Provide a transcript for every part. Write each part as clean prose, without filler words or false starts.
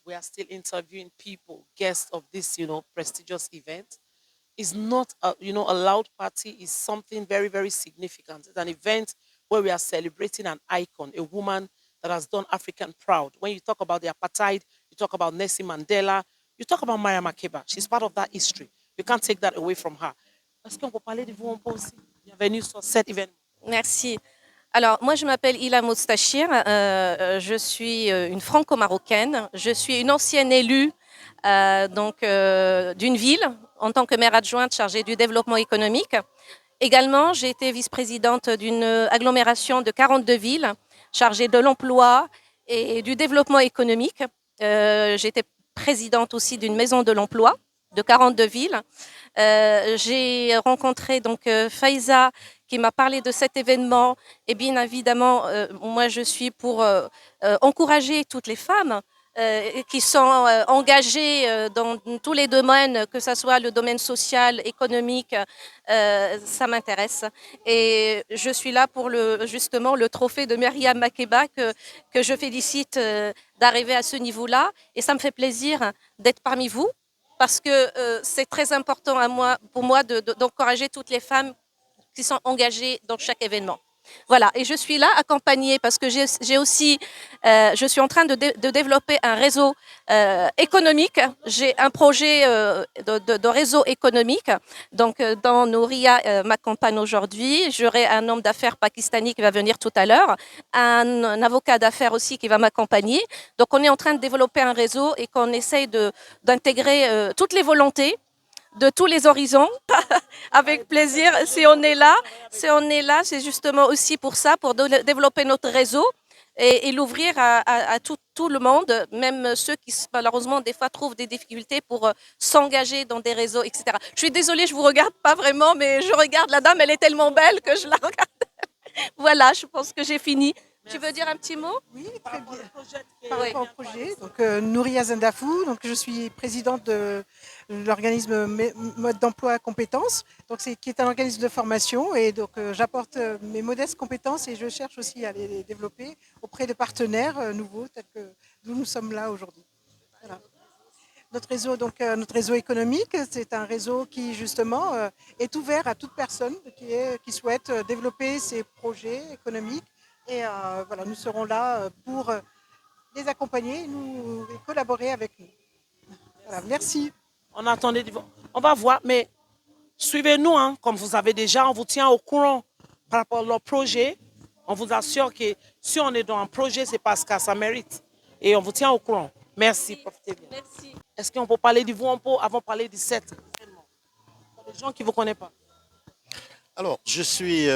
we are still interviewing people, guests of this, prestigious event. It's not a loud party. Is something very, very significant. It's an event where we are celebrating an icon, a woman that has done African proud. When you talk about the apartheid, you talk about Nelson Mandela, you talk about Maya Makeba. She's part of that history. You can't take that away from her. Est-ce qu'on peut parler de vous un peu aussi? Bienvenue sur cet événement. Merci. Alors, moi, je m'appelle Ila Moustachir. Je suis une franco-marocaine. Je suis une ancienne élue d'une ville en tant que maire adjointe chargée du développement économique. Également, j'ai été vice-présidente d'une agglomération de 42 villes chargée de l'emploi et du développement économique. J'ai été présidente aussi d'une maison de l'emploi de 42 villes. J'ai rencontré donc Faiza qui m'a parlé de cet événement. Et bien évidemment, moi je suis pour encourager toutes les femmes qui sont engagées dans tous les domaines, que ce soit le domaine social, économique, ça m'intéresse. Et je suis là pour justement le trophée de Myriam Makeba que je félicite d'arriver à ce niveau-là. Et ça me fait plaisir d'être parmi vous parce que c'est très important pour moi d'encourager toutes les femmes qui sont engagées dans chaque événement. Voilà, et je suis là accompagnée parce que j'ai aussi, je suis en train de développer un réseau économique. J'ai un projet de réseau économique. Donc, dans Nouria m'accompagne aujourd'hui. J'aurai un homme d'affaires pakistani qui va venir tout à l'heure, un avocat d'affaires aussi qui va m'accompagner. Donc, on est en train de développer un réseau et qu'on essaye d'intégrer toutes les volontés de tous les horizons, avec plaisir. Si on est là, c'est justement aussi pour ça, pour développer notre réseau et l'ouvrir à tout le monde, même ceux qui malheureusement des fois trouvent des difficultés pour s'engager dans des réseaux, etc. Je suis désolée, je vous regarde pas vraiment, mais je regarde la dame, elle est tellement belle que je la regarde. Voilà, je pense que j'ai fini. Tu veux dire un petit mot? Oui, très bien. Par rapport au projet, donc Nouria Zendafou, donc je suis présidente de l'organisme Mode d'emploi compétences, donc qui est un organisme de formation et donc j'apporte mes modestes compétences et je cherche aussi à les développer auprès de partenaires nouveaux tels que nous sommes là aujourd'hui. Voilà. Notre réseau, donc notre réseau économique, c'est un réseau qui justement est ouvert à toute personne qui souhaite développer ses projets économiques. Et voilà, nous serons là pour les accompagner et collaborer avec nous. Voilà, merci. On attendait, on va voir, mais suivez-nous, hein, comme vous avez déjà, on vous tient au courant par rapport à leur projet. On vous assure que si on est dans un projet, c'est parce que ça mérite. Et on vous tient au courant. Merci, profitez bien. Merci. Est-ce qu'on peut parler de vous un peu avant de parler de cet événement? Pour les gens qui ne vous connaissent pas. Alors, je suis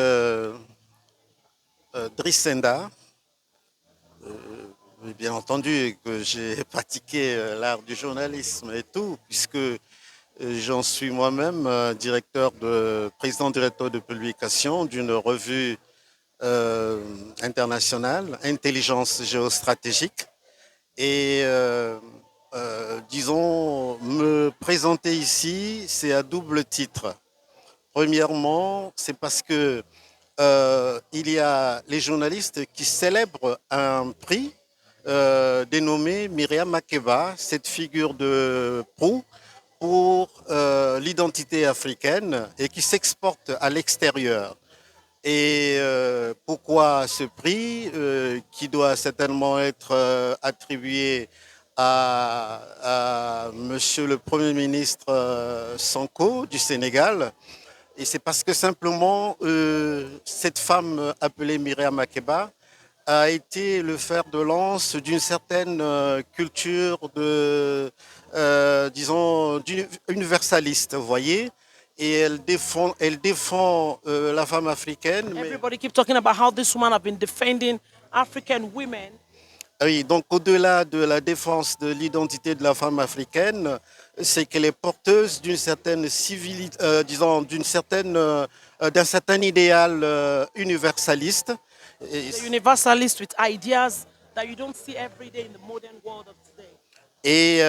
Driss Senda. Bien entendu que j'ai pratiqué l'art du journalisme et tout, puisque j'en suis moi-même président directeur de publication d'une revue internationale, Intelligence géostratégique. Et disons, me présenter ici, c'est à double titre. Premièrement, c'est parce que il y a les journalistes qui célèbrent un prix dénommé Myriam Makeba, cette figure de proue pour l'identité africaine et qui s'exporte à l'extérieur. Et pourquoi ce prix qui doit certainement être attribué à Monsieur le Premier ministre Sonko du Sénégal? Et c'est parce que simplement, cette femme appelée Myriam Makeba a été le fer de lance d'une certaine culture disons, universaliste, vous voyez. Et elle défend la femme africaine. Everybody keep talking about how this woman have been defending African women. Oui, donc au-delà de la défense de l'identité de la femme africaine, c'est qu'elle est porteuse d'une certaine civilité, disons, d'un certain idéal universaliste. Universalist with ideas that you don't see every day in the modern world of today. Et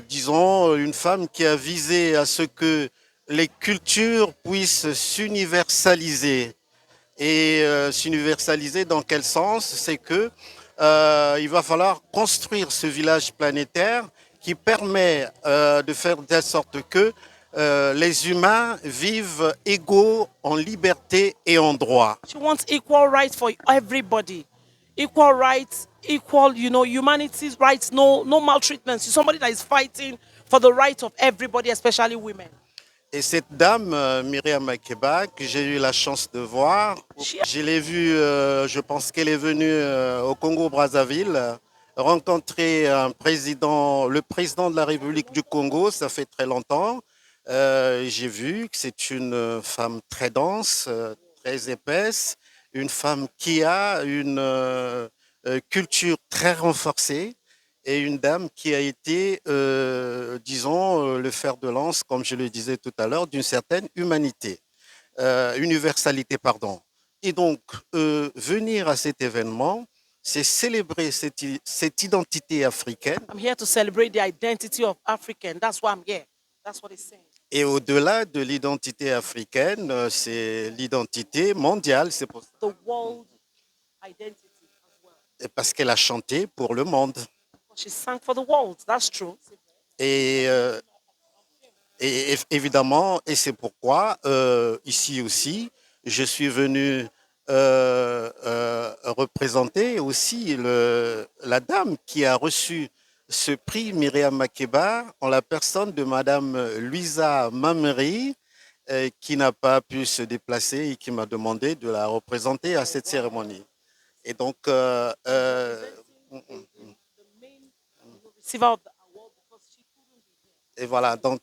disons, une femme qui a visé à ce que les cultures puissent s'universaliser. Et s'universaliser dans quel sens? C'est que il va falloir construire ce village planétaire qui permet de faire de sorte que les humains vivent égaux en liberté et en droit. She wants equal rights for everybody. Equal rights, equal, humanity's rights, no maltreatment. She's somebody that is fighting for the rights of everybody, especially women. Et cette dame, Myriam Makeba, que j'ai eu la chance de voir, je l'ai vue, je pense qu'elle est venue au Congo-Brazzaville, rencontrer le président de la République du Congo, ça fait très longtemps. J'ai vu que c'est une femme très dense, très épaisse, une femme qui a une culture très renforcée et une dame qui a été, disons, le fer de lance, comme je le disais tout à l'heure, d'une certaine universalité, pardon. Et donc, venir à cet événement, c'est célébrer cette identité africaine. I'm here to celebrate the identity of African. That's why I'm here. That's what it's saying. Et au-delà de l'identité africaine, c'est l'identité mondiale. C'est pour ça. The world identity as well. Parce qu'elle a chanté pour le monde. She sang for the world. That's true. Et évidemment, et c'est pourquoi ici aussi, je suis venu représenter aussi la dame qui a reçu ce prix Myriam Makeba en la personne de Madame Luisa Mameri, qui n'a pas pu se déplacer et qui m'a demandé de la représenter à cette cérémonie. Et donc, et voilà, donc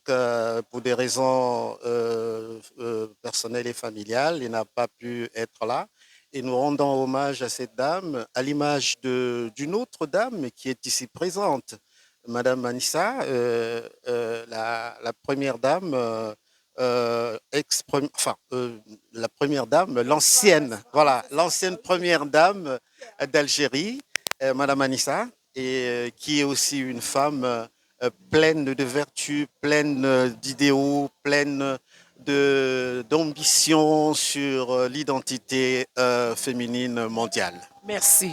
pour des raisons personnelles et familiales, il n'a pas pu être là. Et nous rendons hommage à cette dame, à l'image d'une autre dame qui est ici présente, Madame Anissa, la première dame, la première dame, l'ancienne, voilà, l'ancienne première dame d'Algérie, Madame Anissa, et qui est aussi une femme pleine de vertus, pleine d'idéaux, pleine d'ambition sur l'identité féminine mondiale. Merci.